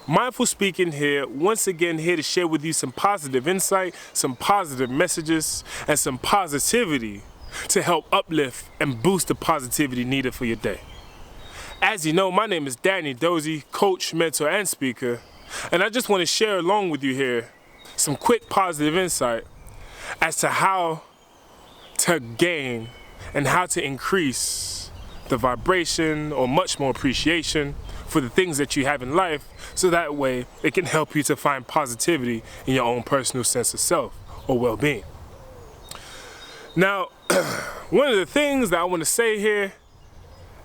Mindful Speaking here, once again here to share with you some positive insight, some positive messages, and some positivity to help uplift and boost the positivity needed for your day. As you know, my name is Danny Dozy, coach, mentor, and speaker, and I just want to share along with you here some quick positive insight as to how to gain and how to increase the vibration or much more appreciation for the things that you have in life, so that way it can help you to find positivity in your own personal sense of self or well-being. Now, one of the things that I want to say here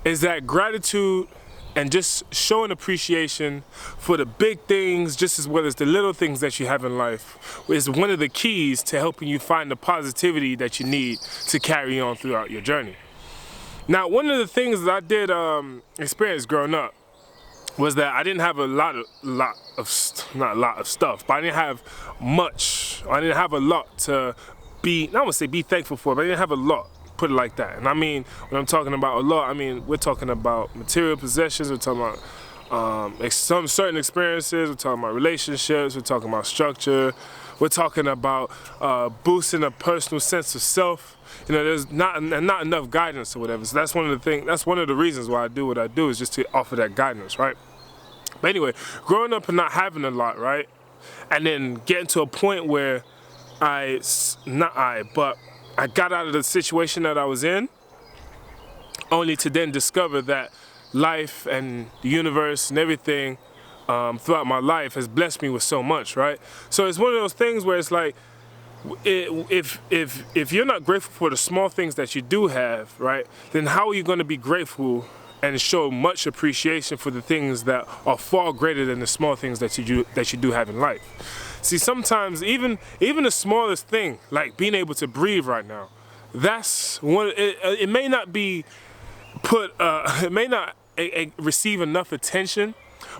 is that gratitude and just showing appreciation for the big things just as well as the little things that you have in life is one of the keys to helping you find the positivity that you need to carry on throughout your journey. Now, one of the things that I did experience growing up was that I didn't have not a lot of stuff, but I didn't have much. I didn't have a lot to be, I would say be thankful for, but I didn't have a lot, put it like that. And I mean, when I'm talking about a lot, I mean, we're talking about material possessions, we're talking about some certain experiences, we're talking about relationships, we're talking about structure, we're talking about boosting a personal sense of self. You know, there's not enough guidance or whatever. So that's one of the reasons why I do what I do, is just to offer that guidance, right? But anyway, growing up and not having a lot, right? And then getting to a point where I got out of the situation that I was in, only to then discover that life and the universe and everything throughout my life has blessed me with so much, right? So it's one of those things where it's like, if you're not grateful for the small things that you do have, right, then how are you going to be grateful and show much appreciation for the things that are far greater than the small things that you do have in life? See, sometimes even the smallest thing, like being able to breathe right now, that's one. It may not be it may not receive enough attention,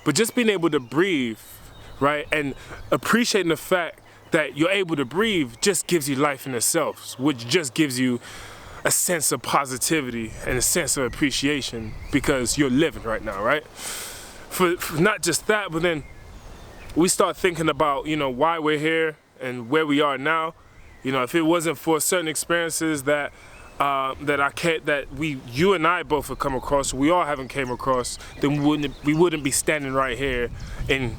but just being able to breathe, right, and appreciating the fact that you're able to breathe just gives you life in itself, which just gives you a sense of positivity and a sense of appreciation because you're living right now, right? For not just that, but then we start thinking about, you know, why we're here and where we are now. You know, if it wasn't for certain experiences that you and I both have come across, we all haven't came across, then we wouldn't be standing right here in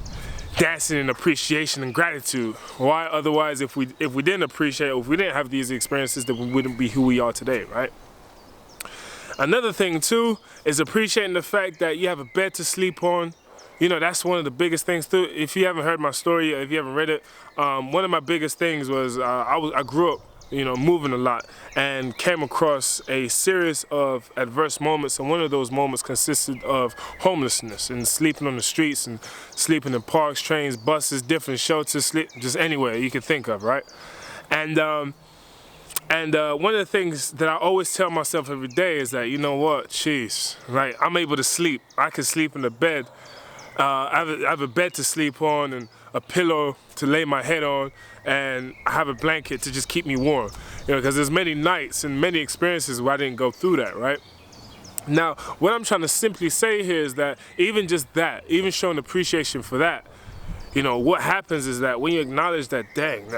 dancing in appreciation and gratitude. Why? Otherwise, if we didn't appreciate, or if we didn't have these experiences, then we wouldn't be who we are today, right? Another thing too is appreciating the fact that you have a bed to sleep on. You know, that's one of the biggest things too. If you haven't heard my story, or if you haven't read it, one of my biggest things was I grew up, you know, moving a lot and came across a series of adverse moments, and one of those moments consisted of homelessness and sleeping on the streets and sleeping in parks, trains, buses, different shelters, just anywhere you can think of, right? And one of the things that I always tell myself every day is that, you know what, jeez, like, I'm able to sleep. I can sleep in the bed. I have a bed to sleep on and a pillow to lay my head on, and I have a blanket to just keep me warm. You know, because there's many nights and many experiences where I didn't go through that, right? Now, what I'm trying to simply say here is that even just that, even showing appreciation for that, you know, what happens is that when you acknowledge that, dang,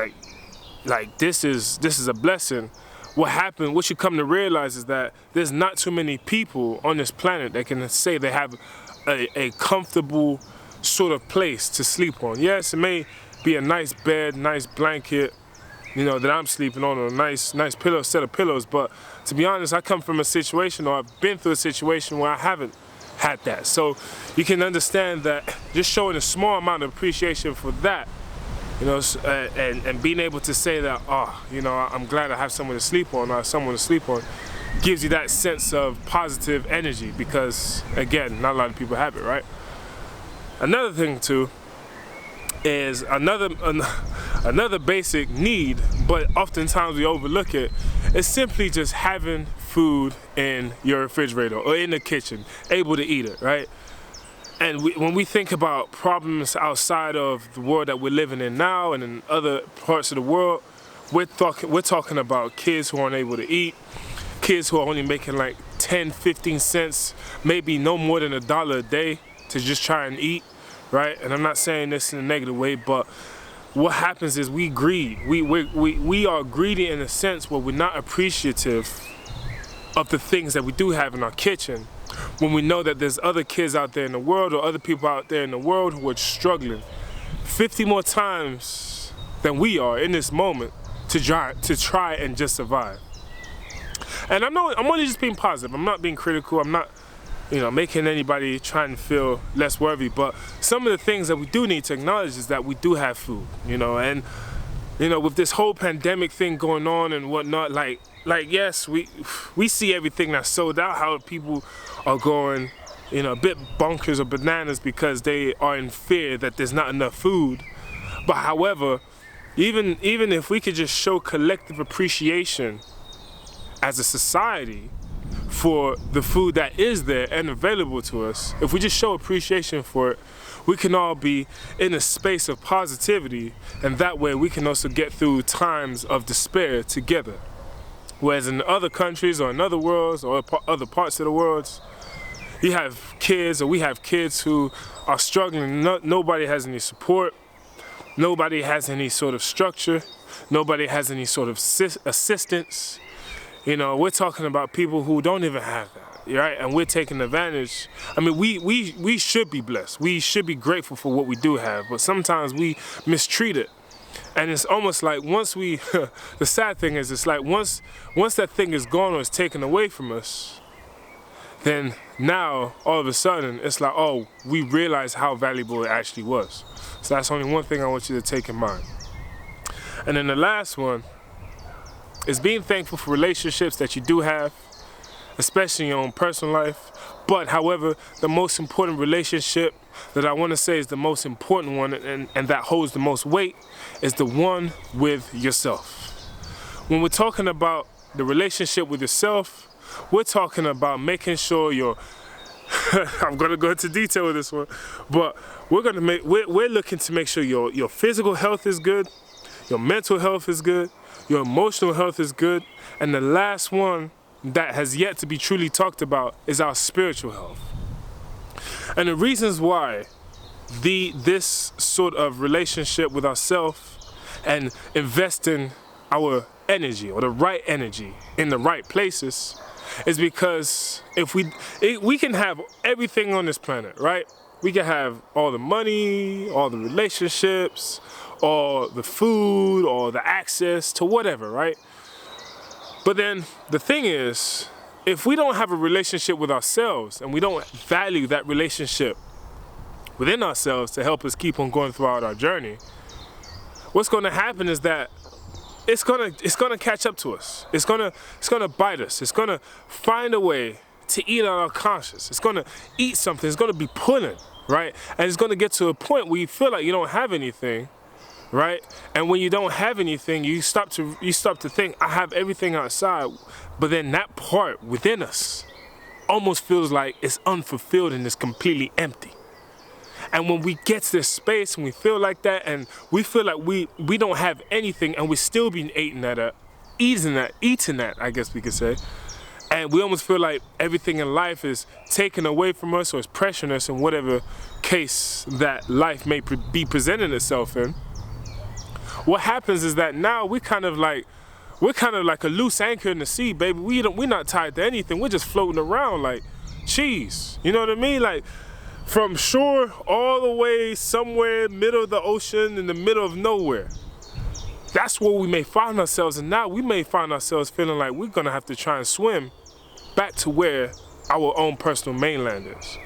like this is a blessing, what you come to realize is that there's not too many people on this planet that can say they have a comfortable sort of place to sleep on. Yes, it may be a nice bed, nice blanket, you know, that I'm sleeping on, or a nice pillow, set of pillows, but to be honest, I come from a situation, or I've been through a situation where I haven't had that. So you can understand that just showing a small amount of appreciation for that, you know, and being able to say that, oh, you know, I'm glad I have someone to sleep on, or someone to sleep on, gives you that sense of positive energy, because again, not a lot of people have it, right? Another thing too is another basic need, but oftentimes we overlook it, is simply just having food in your refrigerator or in the kitchen, able to eat it, right? And when we think about problems outside of the world that we're living in now and in other parts of the world, we're talking about kids who aren't able to eat, kids who are only making like 10, 15 cents, maybe no more than $1 a day to just try and eat, right? And I'm not saying this in a negative way, but what happens is we greed. We are greedy in a sense where we're not appreciative of the things that we do have in our kitchen, when we know that there's other kids out there in the world or other people out there in the world who are struggling 50 more times than we are in this moment to try and just survive. And I'm only just being positive. I'm not being critical. I'm not, making anybody try and feel less worthy. But some of the things that we do need to acknowledge is that we do have food, and with this whole pandemic thing going on and whatnot, like yes, we see everything that's sold out, how people are going, a bit bonkers or bananas because they are in fear that there's not enough food. But however, even if we could just show collective appreciation as a society for the food that is there and available to us, if we just show appreciation for it, we can all be in a space of positivity, and that way we can also get through times of despair together. Whereas in other countries or in other worlds or other parts of the world, we have kids who are struggling. Nobody has any support. Nobody has any sort of structure. Nobody has any sort of assistance. We're talking about people who don't even have that, right? And we're taking advantage. I mean, we should be blessed. We should be grateful for what we do have, but sometimes we mistreat it. And it's almost like once we, the sad thing is, it's like once that thing is gone or it's taken away from us, then now all of a sudden it's like, oh, we realize how valuable it actually was. So that's only one thing I want you to take in mind. And then the last one is being thankful for relationships that you do have, especially in your own personal life. But however, the most important relationship that I want to say is the most important one and that holds the most weight is the one with yourself. When we're talking about the relationship with yourself, we're talking about making sure you're I'm gonna go into detail with this one, but we're looking to make sure your physical health is good, your mental health is good, your emotional health is good, and the last one that has yet to be truly talked about is our spiritual health. And the reasons why this sort of relationship with ourselves and investing our energy or the right energy in the right places is because if we can have everything on this planet, right? We can have all the money, all the relationships, all the food, all the access to whatever, right? But then the thing is, if we don't have a relationship with ourselves and we don't value that relationship within ourselves to help us keep on going throughout our journey, what's going to happen is that it's gonna catch up to us. It's gonna bite us. It's gonna find a way to eat on our conscience. It's gonna eat something. It's gonna be pulling, right? And it's gonna get to a point where you feel like you don't have anything, right? And when you don't have anything, you stop to think, I have everything outside, but then that part within us almost feels like it's unfulfilled and it's completely empty. And when we get to this space and we feel like that and we feel like we don't have anything and we're still being eaten that, I guess we could say, and we almost feel like everything in life is taken away from us or is pressuring us in whatever case that life may be presenting itself in, what happens is that now we're kind of like a loose anchor in the sea, baby. We're not tied to anything. We're just floating around like cheese. You know what I mean? Like, from shore all the way somewhere middle of the ocean in the middle of nowhere. That's where we may find ourselves, and now we may find ourselves feeling like we're gonna have to try and swim back to where our own personal mainland is.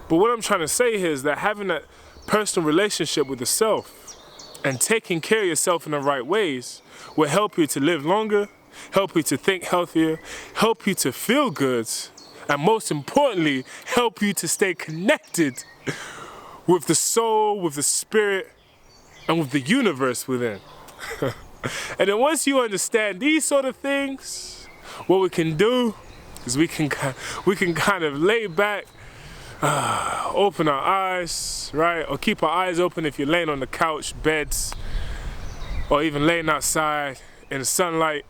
But what I'm trying to say here is that having that personal relationship with yourself and taking care of yourself in the right ways will help you to live longer, help you to think healthier, help you to feel good, and most importantly, help you to stay connected with the soul, with the spirit, and with the universe within. And then once you understand these sort of things, what we can do is we can kind of lay back, open our eyes, right? Or keep our eyes open if you're laying on the couch, beds, or even laying outside in the sunlight.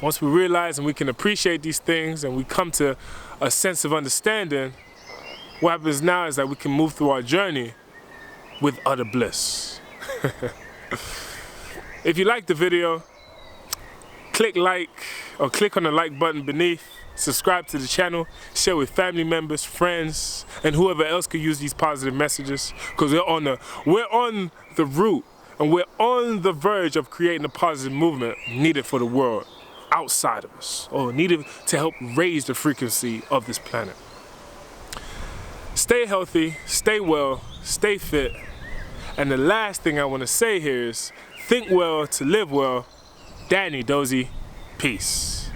Once we realize and we can appreciate these things and we come to a sense of understanding, what happens now is that we can move through our journey with utter bliss. If you liked the video, click like or click on the like button beneath, subscribe to the channel, share with family members, friends, and whoever else could use these positive messages, because we're on the route and we're on the verge of creating a positive movement needed for the world outside of us, or needed to help raise the frequency of this planet. Stay healthy, stay well, stay fit, and the last thing I want to say here is think well to live well. Danny Dozy, peace.